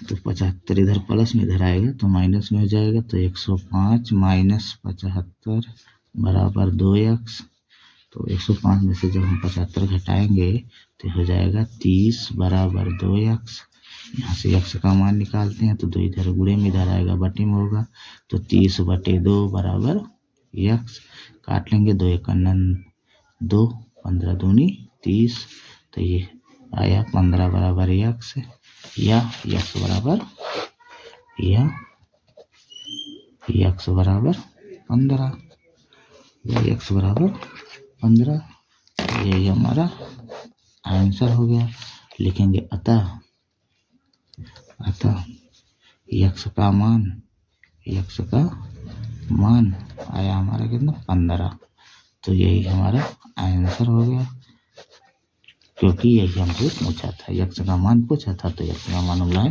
तो 75 इधर प्लस में, इधर आएगा तो माइनस में हो जाएगा, तो 105 माइनस 75 बराबर 2x। तो 105 में से जब हम 75 घटाएंगे तो हो जाएगा 30 बराबर 2x। यहाँ से x का मान निकालते हैं तो 2 इधर गुणे में, इधर आएगा बटे में होगा, तो 30 बटे 2 बराबर x। काट लेंगे, 2 1 2 15 दूनी 30, तो ये आया 15 बराबर x, या x बराबर 15, या x बराबर 15। यही हमारा आंसर हो गया। लिखेंगे अतः x का मान आया हमारा कितना, 15। तो यही हमारा आंसर हो गया, क्योंकि यही हमसे पूछा था, x का मान पूछा था, तो x का मान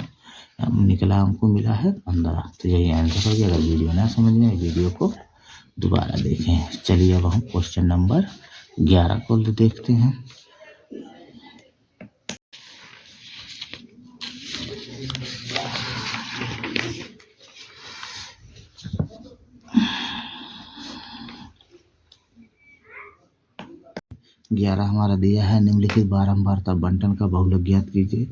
निकला, हमको मिला है 15। तो यही आंसर हो गया। अगर वीडियो ना समझ में, वीडियो को दोबारा देखें। चलिए अब हम क्वेश्चन नंबर 11 को देखते हैं। ग्यारह हमारा दिया है, निम्नलिखित बारंबारता बंटन का बहुलक ज्ञात कीजिए।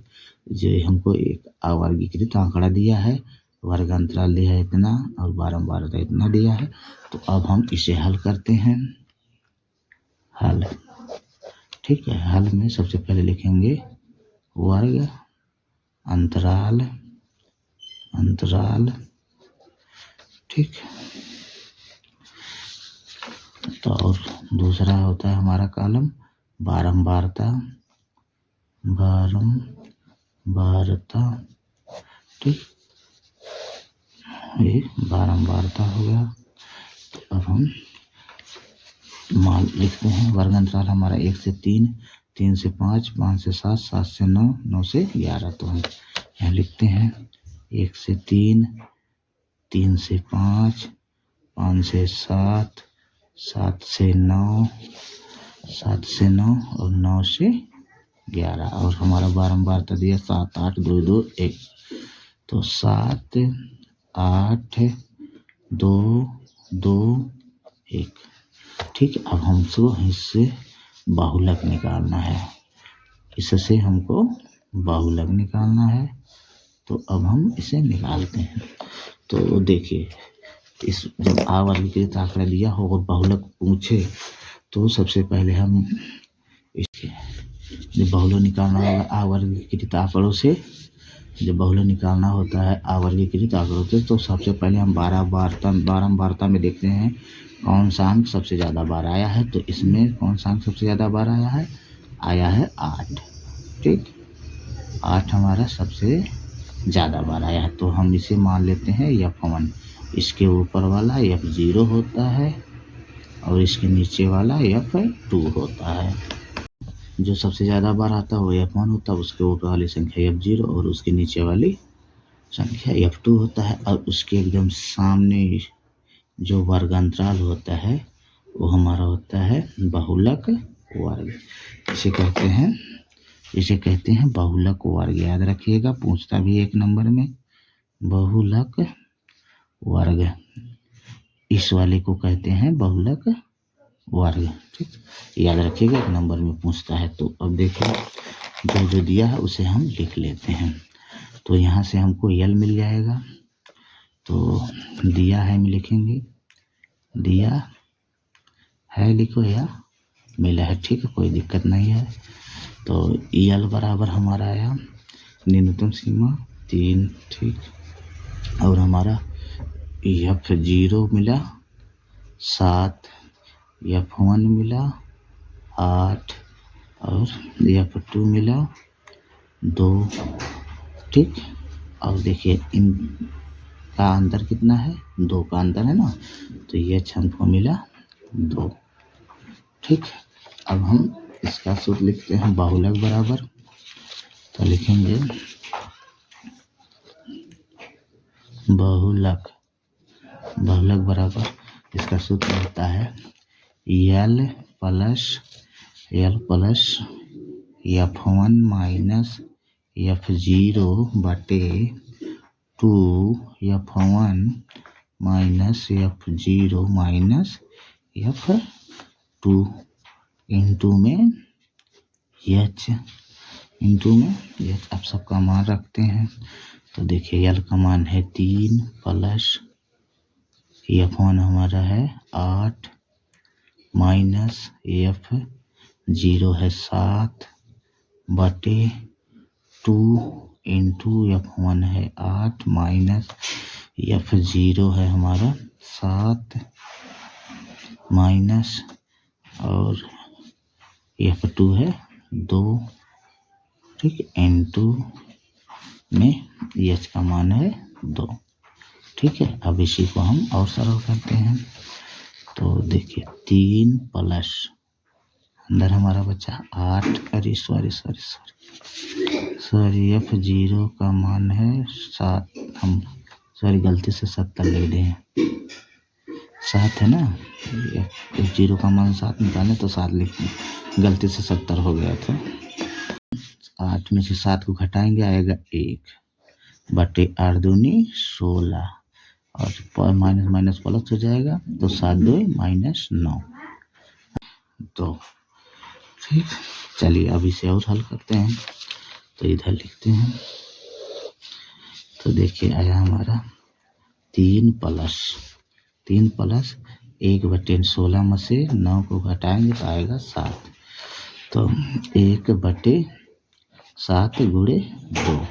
जो हमको एक अवर्गीकृत आंकड़ा दिया है, वर्ग अंतराल दिया है इतना और बारंबारता इतना दिया है। तो अब हम इसे हल करते हैं। हल, ठीक है, हल में सबसे पहले लिखेंगे वर्ग अंतराल, ठीक। तो और दूसरा होता है हमारा कॉलम बारंबारता, ठीक, ये बारंबारता हो गया। तो अब हम मान लिखते हैं, वर्ग अंतराल हमारा 1 से 3, 3 से 5, 5 से 7, 7 से 9, 9 से 11। तो हम यहाँ लिखते हैं 1 से 3, 3 से 5, 5 से 7, 7 से 9, 7 से 9 और 9 से 11। और हमारा बारंबारता दिया 7 8 2 2 1। तो 7 8 2 2 1, ठीक। अब हमको इससे बाहुलक निकालना है, इससे हमको बाहुलक निकालना है। तो अब हम इसे निकालते हैं। तो देखिए, इस जब अवर्गीकृत आंकड़ा दिया हो और बाहुलक पूछे तो सबसे पहले हम इसके जब बहुलक निकालना होगा अवर्गीकृत आंकड़ों से, जब बहुलक निकालना होता है अवर्गीकृत आंकड़ों से, तो सबसे पहले हम बारंबारता में देखते हैं कौन सा अंक सबसे ज़्यादा बार आया है। तो इसमें कौन सा अंक सबसे ज़्यादा बार आया है 8। ठीक, 8 हमारा सबसे ज़्यादा बार आया है। तो हम इसे मान लेते हैं F1। इसके ऊपर वाला F0 होता है और इसके नीचे वाला F2 होता है। जो सबसे ज़्यादा बार आता है वो F1 होता है, उसके ऊपर वाली संख्या F0 और उसके नीचे वाली संख्या F2 होता है। और उसके एकदम सामने जो वर्गांतराल होता है वो हमारा होता है बहुलक वर्ग। इसे कहते हैं बहुलक वर्ग। याद रखिएगा, पूछता भी 1 नंबर में बहुलक वर्ग। इस वाले को कहते हैं बहुलक वर्ग। ठीक, याद रखिएगा, 1 नंबर में पूछता है। तो अब देखिए जो दिया है उसे हम लिख लेते हैं। तो यहाँ से हमको यल मिल जाएगा। तो दिया है हम लिखेंगे, दिया है लिखो या मिला है। ठीक है, कोई दिक्कत नहीं है। तो यल बराबर हमारा आया न्यूनतम सीमा 3। ठीक, और हमारा F0 मिला 7, F1 मिला 8 और F2 मिला 2। ठीक, और देखिए इनका अंतर कितना है, 2 का अंतर है ना, तो ये हमको मिला 2। ठीक, अब हम इसका सूत्र लिखते हैं बहुलक बराबर। तो लिखेंगे बहुलक बराबर, इसका सूत्र होता है L plus F1 minus F0 बटे 2 F1 minus F0 minus F2 into में H आप सबका मान रखते हैं। तो देखिए L का मान है 3 प्लस F1 हमारा है 8 माइनस F0 है 7 बटे 2 इंटू F1 है 8 माइनस F0 है हमारा 7 माइनस और F2 है 2। ठीक, N2 में H का मान है 2। ठीक है, अब इसी को हम और सरल करते हैं। तो देखिए 3 प्लस अंदर हमारा बचा 8, अरे सॉरी F0 का मान है 7, हम गलती से 70 लिख दिए, 7 है ना, F0 का मान 7 निकालें तो 7 लिखें, गलती से 70 हो गया था। 8 में से 7 को घटाएंगे आएगा 1 बटे 8 दूनी 16 और माइनस प्लस हो जाएगा, तो 7 2 माइनस 9। तो ठीक, चलिए अब इसे और हल करते हैं। तो इधर लिखते हैं। तो देखिए आया हमारा 3 प्लस 1 बटे 16 में से 9 को घटाएंगे तो आएगा 7। तो 1 बटे 7 गुणे 2,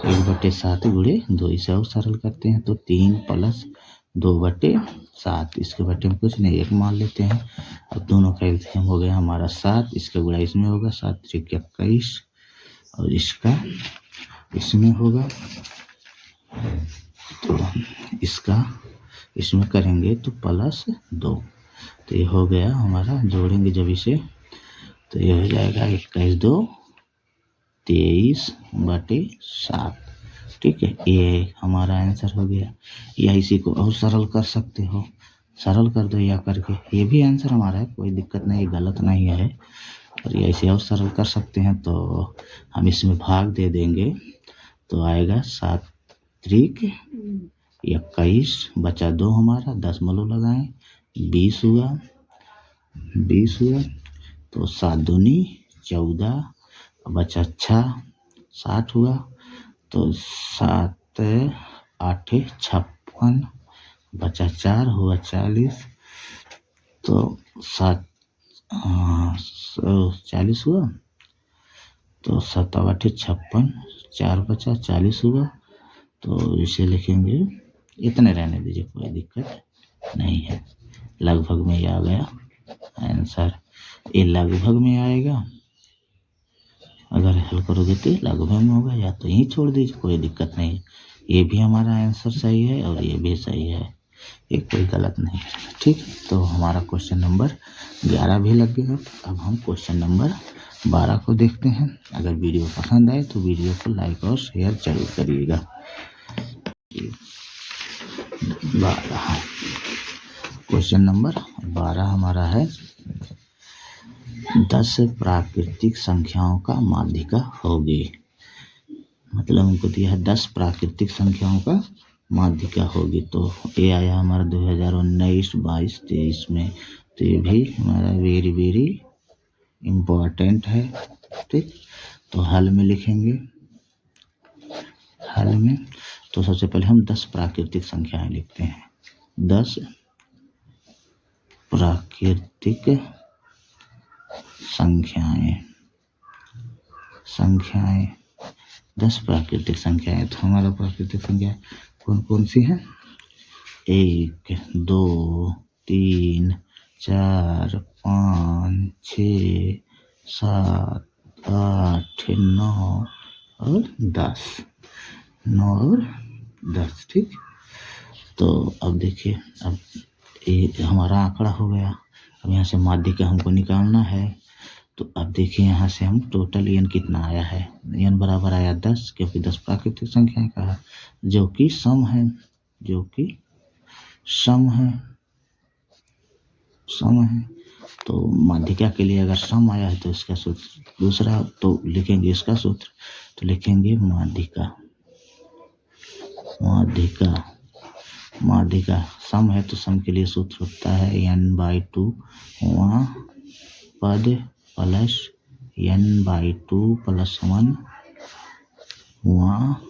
1 बटे 7 गुणे 2, इसे और सरल करते हैं। तो 3 प्लस 2 बटे 7, इसके बटे में कुछ नहीं 1 मान लेते हैं। अब दोनों का एलसीएम हो गया हमारा 7, इसका गुणा इसमें होगा 7 3 21 और इसका इसमें होगा, तो इसका इसमें करेंगे तो प्लस 2। तो ये हो गया हमारा, जोड़ेंगे जब इसे तो ये हो जाएगा 21 2 23 बटे 7। ठीक है, ये हमारा आंसर हो गया। या इसी को और सरल कर सकते हो, सरल कर दो या करके, ये भी आंसर हमारा है, कोई दिक्कत नहीं, गलत नहीं है। और ये ऐसे और सरल कर सकते हैं। तो हम इसमें भाग दे देंगे तो आएगा 7 3 21 बचा 2 हमारा, 10 लगाएं 20 हुआ। तो 7 दूनी 14 बचा 6 60 हुआ। तो 7 8 56 बचा 4 हुआ 40। तो 7 40 हुआ तो 7 56, 4 बचा 40 हुआ। तो इसे लिखेंगे, इतने रहने दीजिए, कोई दिक्कत नहीं है। लगभग में ये आ गया आंसर। ये लगभग में आएगा, अगर हल करोगे तो लगभग में होगा, या तो यहीं छोड़ दीजिए, कोई दिक्कत नहीं। ये भी हमारा आंसर सही है और ये भी सही है, ये कोई गलत नहीं है। ठीक, तो हमारा क्वेश्चन नंबर 11 भी लग गया। अब हम क्वेश्चन नंबर 12 को देखते हैं। अगर वीडियो पसंद आए तो वीडियो को लाइक और शेयर जरूर करिएगा। 12 क्वेश्चन नंबर 12 हमारा है, 10 प्राकृतिक संख्याओं का माध्यिका होगी। मतलब हमको दिया है 10 प्राकृतिक संख्याओं का माध्यिका होगी। तो ये आया हमारा 2019, 22, 23 में। तो ये भी हमारा वेरी वेरी इम्पोर्टेंट है। ठीक, तो हल में लिखेंगे। हल में तो सबसे पहले हम 10 प्राकृतिक संख्याएं लिखते हैं। 10 प्राकृतिक संख्याएं 10 प्राकृतिक संख्याएं। तो हमारा प्राकृतिक संख्या कौन कौन सी है? 1, 2, 3, 4, 5, 6, 7, 8, 9 और 10। 9 और 10। ठीक, तो अब देखिए, अब ये हमारा आंकड़ा हो गया। अब यहाँ से माध्यिका हमको निकालना है। तो अब देखिए यहाँ से हम टोटल n कितना आया है। n बराबर आया 10, क्योंकि 10 प्राकृतिक संख्याएं का है, जो कि सम है। तो माध्यिका के लिए अगर सम आया है तो इसका सूत्र दूसरा, तो लिखेंगे इसका सूत्र। तो लिखेंगे माध्यिका सम है, तो सम के लिए सूत्र होता है n/2 वहाँ पद प्लस n/2 + 1 वहाँ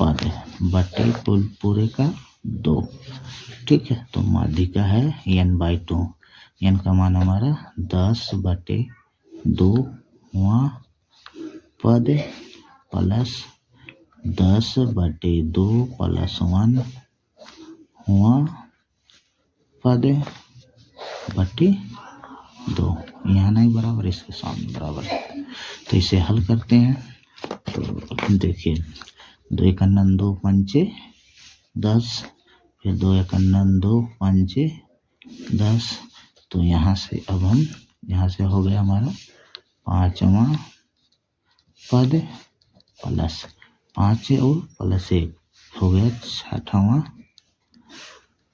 पद बटे पूरे का 2। ठीक है, तो माध्यिका है n/2। n का मान हमारा 10/2 वहाँ पद प्लस 10/2 + 1 वहाँ पद बटे 2। यहाँ नहीं बराबर, इसके सामने बराबर है। तो इसे हल करते हैं। तो देखिए, 2 × 2 = 5, 10, फिर 2 × 2 5 10। तो यहाँ से अब हम हो गया हमारा 5वां पद प्लस 5 और प्लस 1 हो गया 6वां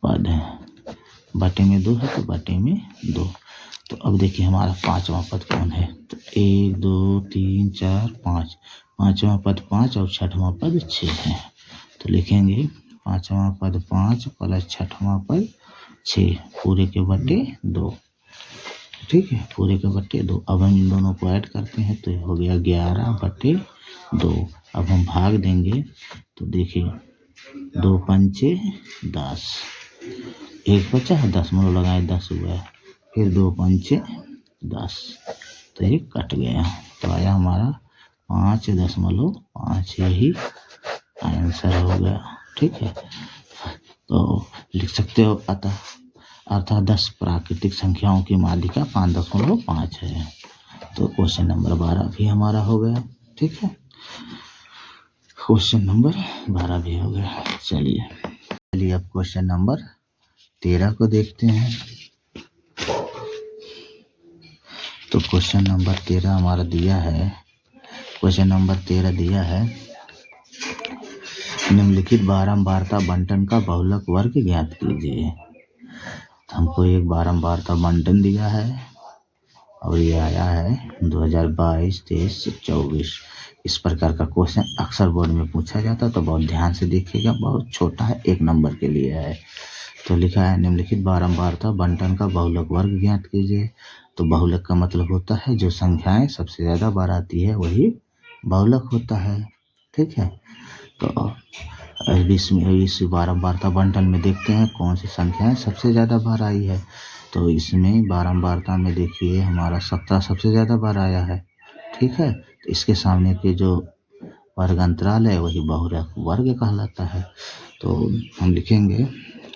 पद है। बटे में 2 है तो बटे में 2। तो अब देखिए हमारा 5वां पद कौन है? तो 1, 2, 3, 4, 5। 5वां पद 5 और 6वां पद 6 है। तो लिखेंगे 5वां पद 5 प्लस 6वां पद 6 पूरे के बटे 2। ठीक है, पूरे के बटे 2। अब हम इन दोनों को ऐड करते हैं तो हो गया 11/2। अब हम भाग देंगे तो देखिए 2 × 5 = 10, 1 बचा है, 10 में लगाए 10 हुआ, फिर 2 × 5 = 10, तो ये कट गया। तो आया हमारा 5.5। यही आंसर हो गया। ठीक है, तो लिख सकते हो अर्थात 10 प्राकृतिक संख्याओं की माध्यिका 5.5 है। तो क्वेश्चन नंबर 12 भी हमारा हो गया। ठीक है, क्वेश्चन नंबर 12 भी हो गया। चलिए अब क्वेश्चन नंबर 13 को देखते हैं। तो क्वेश्चन नंबर 13 हमारा दिया है। क्वेश्चन नंबर 13 दिया है, निम्नलिखित बारंबारता बंटन का बहुलक वर्ग ज्ञात कीजिए। हमको एक बारंबारता बंटन दिया है और ये आया है 2022, 23, 24। इस प्रकार का क्वेश्चन अक्सर बोर्ड में पूछा जाता है, तो बहुत ध्यान से देखिएगा। बहुत छोटा है, 1 नंबर के लिए है। तो लिखा है निम्नलिखित बारंबारता बंटन का बहुलक वर्ग ज्ञात कीजिए। तो बहुलक का मतलब होता है जो संख्याएं सबसे ज़्यादा बार आती है वही बहुलक होता है। ठीक है, तो इस बारंबारता बंटन में देखते हैं कौन सी संख्याएं सबसे ज़्यादा बार आई है। तो इसमें बारंबारता में देखिए हमारा 17 सबसे ज़्यादा बार आया है। ठीक है। तो इसके सामने के जो वर्ग अंतराल है वही बहुलक वर्ग कहलाता है। तो हम लिखेंगे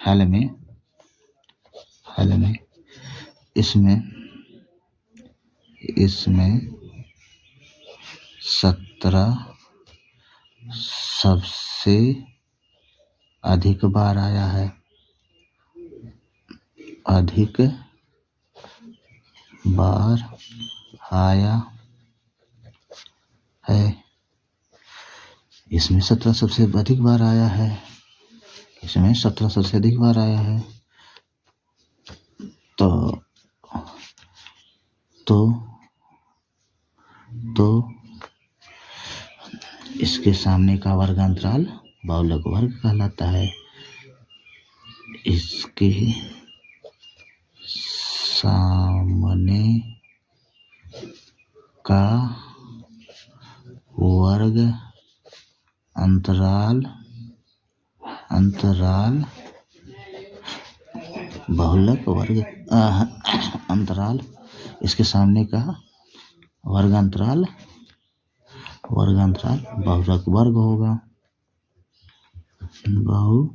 हल में इसमें 17 सबसे अधिक बार आया है। अधिक बार आया है। इसमें 17 सबसे अधिक बार आया है। इसमें 17 सबसे अधिक बार आया है। तो इसके सामने का वर्ग अंतराल बहुलक वर्ग कहलाता है। इसके सामने का वर्ग अंतराल बहुलक वर्ग अंतराल। इसके सामने का वर्ग अंतराल बहुलक वर्ग होगा। बहुलक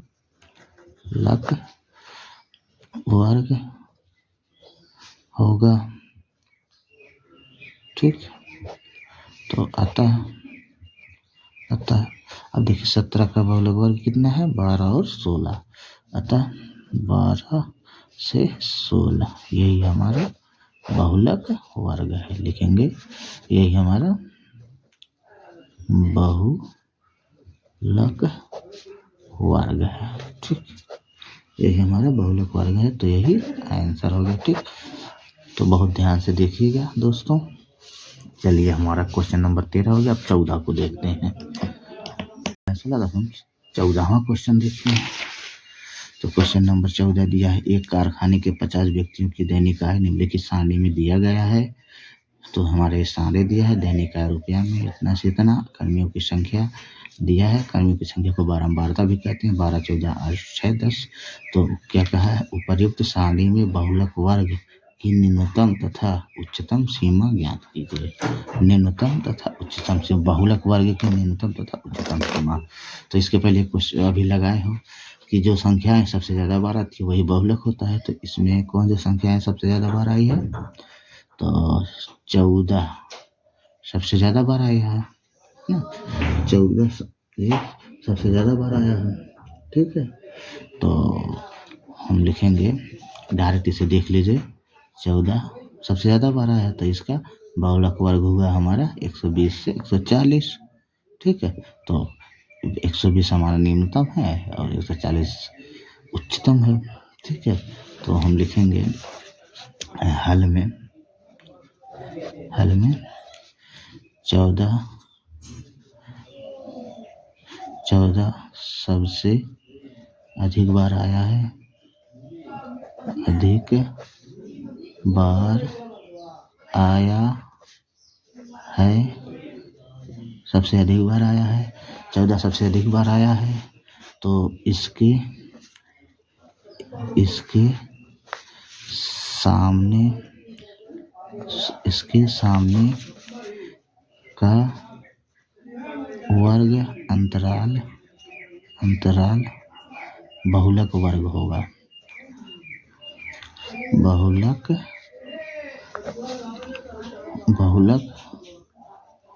वर्ग होगा। ठीक। तो अतः अब देखिए 17 का बहुलक वर्ग कितना है? 12 और 16। अतः 12 से 16 यही हमारा बहुलक वर्ग है। लिखेंगे यही हमारा बहुलक वर्ग है। ठीक, यही हमारा बहुलक वर्ग है। तो यही आंसर हो गया। ठीक, तो बहुत ध्यान से देखिएगा दोस्तों। चलिए हमारा क्वेश्चन नंबर 13 हो गया। अब 14 को देखते हैं। ऐसा लगा हम 14वां क्वेश्चन देखते हैं। तो क्वेश्चन नंबर 14 दिया है, एक कारखाने के 50 व्यक्तियों की दैनिक आय निम्नलिखित सारणी में दिया गया है। तो हमारे सारे दिया है दैनिक आय रुपया में इतना से इतना। कर्मियों की संख्या दिया है। कर्मियों की संख्या को बारंबारता भी कहते हैं। 12, 14, 8, 6, 10। तो क्या कहा है? उपर्युक्त सारणी में बहुलक वर्ग की न्यूनतम तथा उच्चतम सीमा ज्ञात कीजिए। न्यूनतम तथा उच्चतम सीमा, बहुलक वर्ग की न्यूनतम तथा उच्चतम सीमा। तो इसके पहले कुछ अभी लगाए हो कि जो संख्याएं सबसे ज़्यादा बार आती है वही बहुलक होता है। तो इसमें कौन सी संख्याएं सबसे ज़्यादा बार आई है? तो 14 सबसे ज़्यादा बार आया है ना। 14 सबसे ज़्यादा बार आया है। ठीक है, तो हम लिखेंगे डायरेक्ट इसे देख लीजिए। 14 सबसे ज़्यादा बार आया है तो इसका बहुलक वर्ग होगा हमारा 120 से 140। ठीक है, तो 120 हमारा न्यूनतम है और 140 उच्चतम है। ठीक है, तो हम लिखेंगे हल में 14 सबसे अधिक बार आया है। अधिक बार आया है। सबसे अधिक बार आया है। 14 सबसे अधिक बार आया है। तो इसके सामने का वर्ग अंतराल बहुलक वर्ग होगा। बहुलक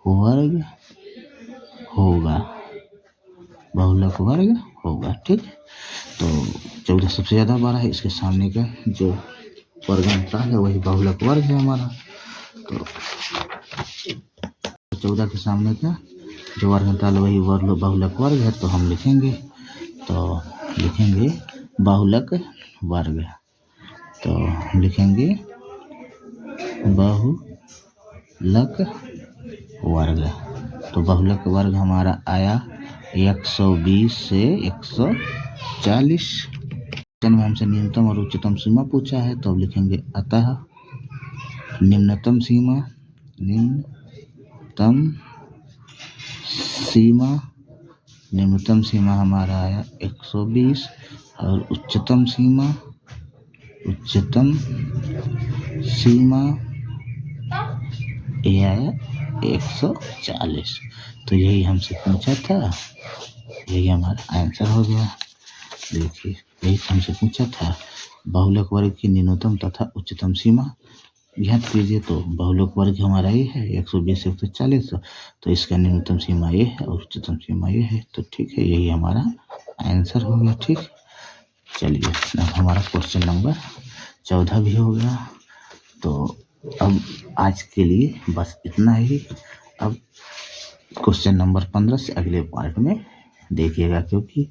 वर्ग होगा। ठीक, तो 14 सबसे ज़्यादा बार है। इसके सामने का जो वर्ग अंतराल है वही बहुलक वर्ग है हमारा। तो 14 के सामने का जो वर्ग अंतराल वही बहुलक वर्ग है। तो हम लिखेंगे बहुलक वर्ग। तो लिखेंगे बहुलक वर्ग। तो बहुलक वर्ग हमारा आया 120 से 140। में हमसे न्यूनतम और उच्चतम सीमा पूछा है। तो अब लिखेंगे अतः न्यूनतम सीमा हमारा आया 120 और उच्चतम सीमा ये आया 140। तो यही हमसे पूछा था, यही हमारा आंसर हो गया। देखिए यही हमसे पूछा था, बहुलक वर्ग की न्यूनतम तथा उच्चतम सीमा ज्ञात कीजिए। तो बहुलक वर्ग हमारा ये है 120 से 140, तो इसका न्यूनतम सीमा ये है और उच्चतम सीमा ये है। तो ठीक है, यही हमारा आंसर हो गया। ठीक, चलिए अब हमारा क्वेश्चन नंबर 14 भी हो गया। तो अब आज के लिए बस इतना ही। अब क्वेश्चन नंबर 15 से अगले पार्ट में देखिएगा, क्योंकि